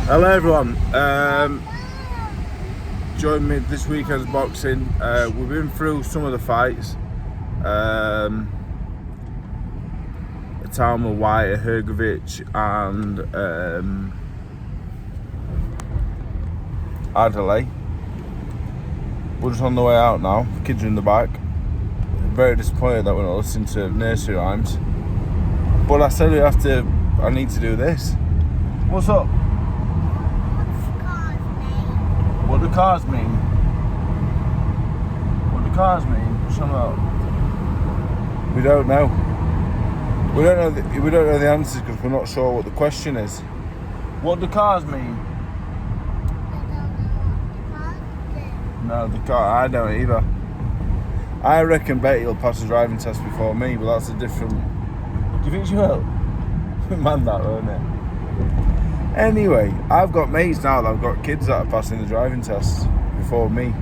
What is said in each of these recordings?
Hello everyone, join me this weekend's boxing. We've been through some of the fights. Talma, White, Hrgović and Adelaide. We're just on the way out now, the kids are in the back. Very disappointed that we're not listening to nursery rhymes. But I said I need to do this. What's up? What do cars mean? What do cars mean? Shut up. We don't know. We don't know the answers because we're not sure what the question is. What do cars mean? No, I don't either. I reckon Betty will pass the driving test before me, but that's a different. Do you think she will? Man, that won't it? Anyway, I've got mates now that I've got kids that are passing the driving test before me.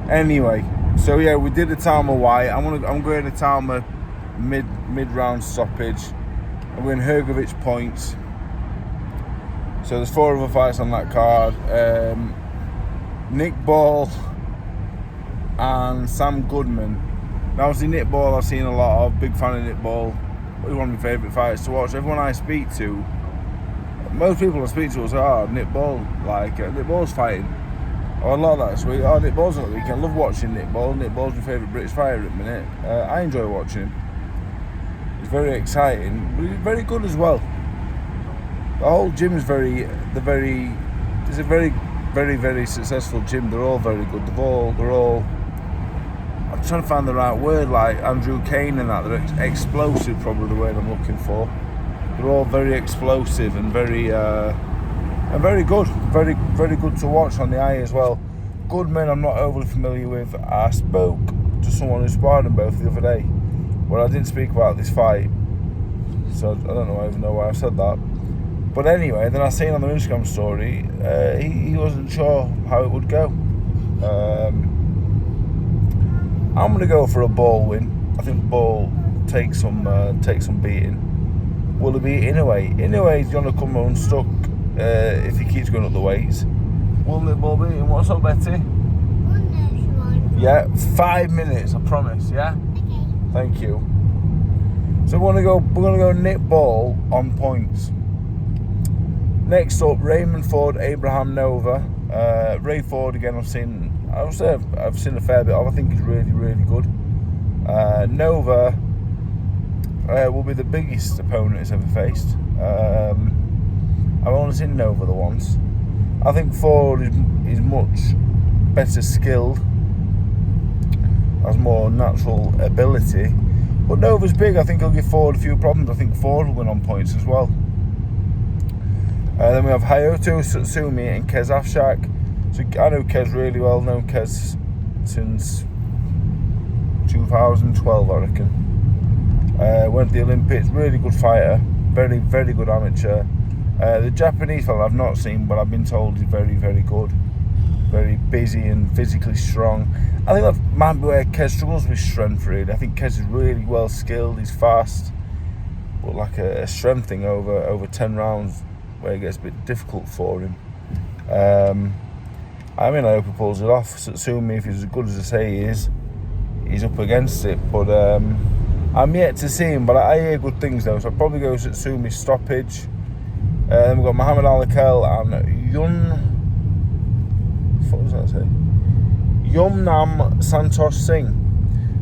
Anyway, so yeah, we did a Talma White. I'm going to Talma mid-round stoppage. I'm going Hrgović points. So there's 4 other fights on that card. Nick Ball and Sam Goodman. Now obviously Nick Ball I've seen a lot of, big fan of Nick Ball. He's one of my favourite fighters to watch. Everyone I speak to, most people I speak to say, Nick Ball, Nick Ball's fighting. Oh, a lot of that this week. Nick Ball's on the weekend. I love watching Nick Ball. Nick Ball's my favourite British fighter at the minute. I enjoy watching him. He's very exciting, but he's very good as well. The whole gym is it's a very, very, very successful gym. They're all very good. They're all, I'm trying to find the right word, like Andrew Kane and that. They're explosive, probably the word I'm looking for. They're all very explosive and very good. Very, very good to watch on the eye as well. Goodman, I'm not overly familiar with. I spoke to someone who sparred them both the other day, but I didn't speak about this fight, so I don't even know why I said that. But anyway, then I seen on the Instagram story, he wasn't sure how it would go. I'm going to go for a Ball win. I think Ball takes some beating. Will it be Inoue? Inoue's going to come unstuck if he keeps going up the weights. Will Nick Ball beat him? What's up, Betty? Yeah, 5 minutes, I promise. Yeah. Okay. Thank you. So we're gonna go Nick Ball on points. Next up, Raymond Ford, Abraham Nova. Ray Ford again. I've seen a fair bit of. I think he's really, really good. Nova will be the biggest opponent he's ever faced. I've only seen Nova the once. I think Ford is much better skilled, has more natural ability. But Nova's big. I think he'll give Ford a few problems. I think Ford will win on points as well. Then we have Hayato Tsutsumi and Kez Afshak. So I know Kez really well. Known Kez since 2012, I reckon. Went to the Olympics. Really good fighter. Very, very good amateur. The Japanese fella I've not seen, but I've been told he's very, very good. Very busy and physically strong. I think that might be where Kez struggles with strength, really. I think Kez is really well skilled. He's fast, but like a strength thing over 10 rounds, where it gets a bit difficult for him. I hope he pulls it off. Tsutsumi, if he's as good as I say he is, he's up against it. But I'm yet to see him. But I hear good things though, so I'll probably go Tsutsumi stoppage. Then we've got Muhammad Alakel and what does that say? Yumnam Santosh Singh.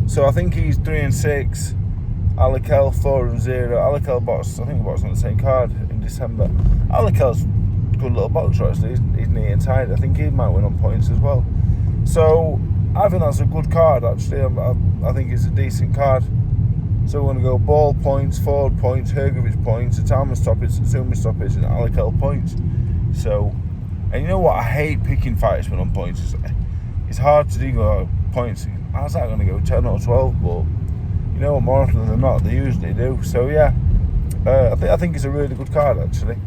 So I think he's 3-6. Alakel 4-0. Alakel boxed on the same card in December. Alakel's a good little boxer actually. He's neat and tight. I think he might win on points as well. So I think that's a good card actually. I think it's a decent card. So we're going to go Ball points, Ford points, Hrgović points, Talma stoppage, Tsutsumi stoppage, and Alakel points. So, and you know what? I hate picking fighters win on points. It's hard to do points. How's that going to go? 10 or 12? But you know what? More often than not, they usually do. So yeah, I think it's a really good card actually.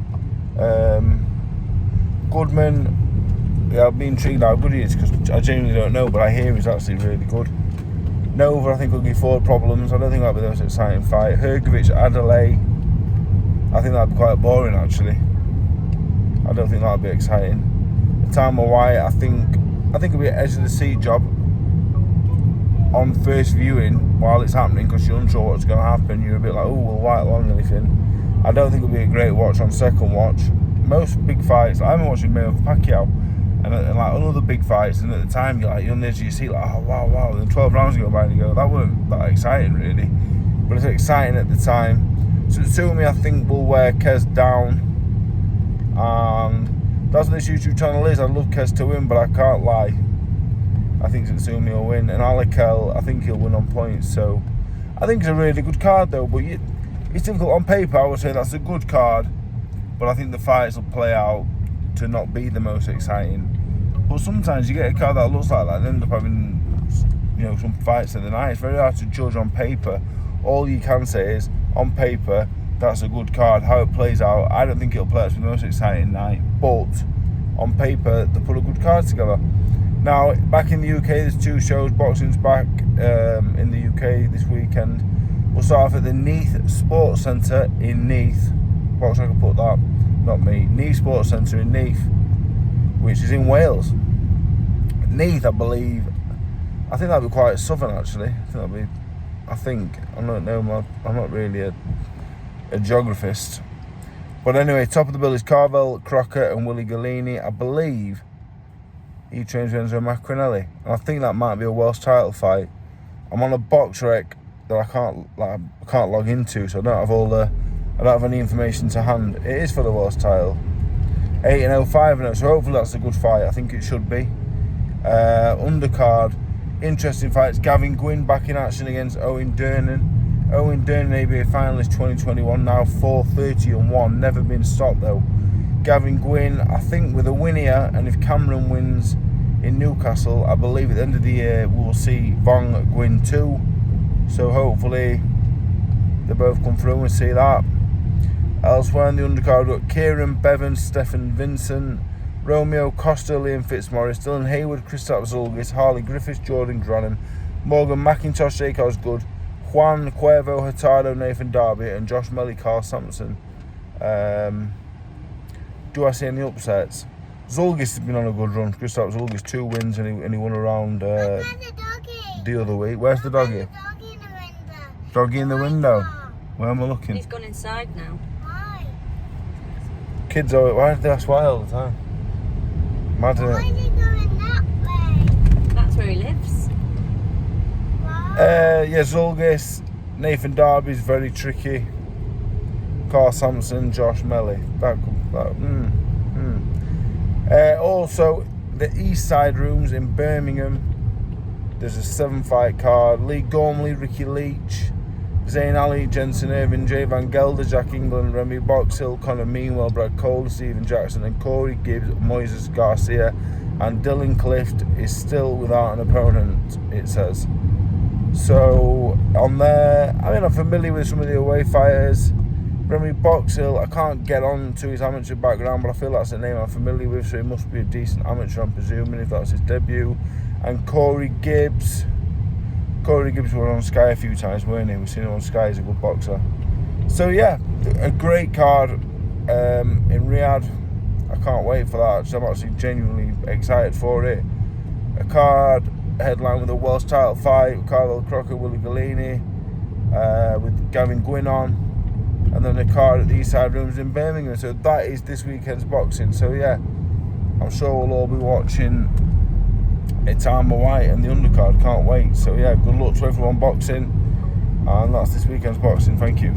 Goodman, yeah, I've been intrigued how good he is because I genuinely don't know, but I hear he's actually really good. Nova, I think, will give Ford problems. I don't think that'll be the most exciting fight. Hrgović, Adelaide, I think that'd be quite boring actually. I don't think that'll be exciting. Itama White, I think it'll be an edge of the seat job on first viewing while it's happening, because you're unsure what's going to happen. You're a bit like, oh, will White long anything? I don't think it'll be a great watch on second watch. Most big fights, I've been watching Mayweather Pacquiao, and like other big fights, and at the time you're on the edge of your seat, like, oh wow, and then 12 rounds go by and you go, that weren't that exciting really, but it's exciting at the time. So Tsumi, I think, will wear Kez down, and that's what this YouTube channel is. I'd love Kez to win, but I can't lie, I think Tsumi will win, and Alikel, I think he'll win on points. So I think it's a really good card though, but it's difficult. On paper I would say that's a good card, but I think the fights will play out to not be the most exciting. But sometimes you get a card that looks like that and end up having, some fights in the night. It's very hard to judge on paper. All you can say is, on paper, that's a good card. How it plays out, I don't think it'll play out to be the most exciting night, but on paper, they put a good card together. Now, back in the UK, there's 2 shows. Boxing's back in the UK this weekend. We'll start off at the Neath Sports Centre in Neath. What I can put that? Not me. Neath Sports Centre in Neath, which is in Wales. Neath, I believe. I think that'll be quite southern actually. I don't know. I'm not really a geographist. But anyway, top of the bill is Carvel Crocker and Willie Galini. I believe he trains with Enzo Macronelli, and I think that might be a Welsh title fight. I'm on a box rec that I can't log into, so I don't have any information to hand. It is for the Welsh title. 8-0, 5-0, so hopefully that's a good fight. I think it should be. Undercard, interesting fights. Gavin Gwynn back in action against Owen Dernan. Owen Dernan, ABA finalist 2021, now 4-30-1, never been stopped though. Gavin Gwynn, I think with a win here, and if Cameron wins in Newcastle, I believe at the end of the year we will see Vong Gwynn 2. So hopefully they both come through and see that. Elsewhere in the undercard, we've got Kieran Bevan, Stefan Vincent, Romeo Costa, Liam Fitzmaurice, Dylan Hayward, Kristaps Zolgis, Harley Griffiths, Jordan Granham, Morgan McIntosh, Jake Osgood, Juan Cuervo, Hurtado, Nathan Darby, and Josh Melly, Carl Sampson. Do I see any upsets? Zolgis has been on a good run. Kristaps Zolgis, 2 wins, and he won around the other week. Where's the doggy? Doggy in the window. Where am I looking? He's gone inside now. Why? Kids are, why do they ask why all the time? Mad, isn't Why it? are you going that way? That's where he lives. Why? Yeah, Zolgis, Nathan Darby's very tricky. Carl Sampson, Josh Melly. Also, the East Side Rooms in Birmingham. There's a 7-fight card. Lee Gormley, Ricky Leach, Zayn Ali, Jensen Irvin, Jay Van Gelder, Jack England, Remy Boxhill, Conor Meanwell, Brad Cole, Stephen Jackson and Corey Gibbs, Moises Garcia, and Dylan Clift is still without an opponent, it says. So on there, I'm familiar with some of the away fighters. Remy Boxhill, I can't get on to his amateur background, but I feel that's a name I'm familiar with, so he must be a decent amateur, I'm presuming, if that's his debut. And Corey Gibbs was on Sky a few times, weren't he? We've seen him on Sky, he's a good boxer. So yeah, a great card in Riyadh. I can't wait for that. I'm actually genuinely excited for it. A card headline with a Welsh title fight with Carvel Crocker, Willie Galini, with Gavin Gwynn on. And then a card at the East Side Rooms in Birmingham. So that is this weekend's boxing. So yeah, I'm sure we'll all be watching Itama White and the undercard. Can't wait. So yeah, good luck to everyone boxing. And that's this weekend's boxing. Thank you.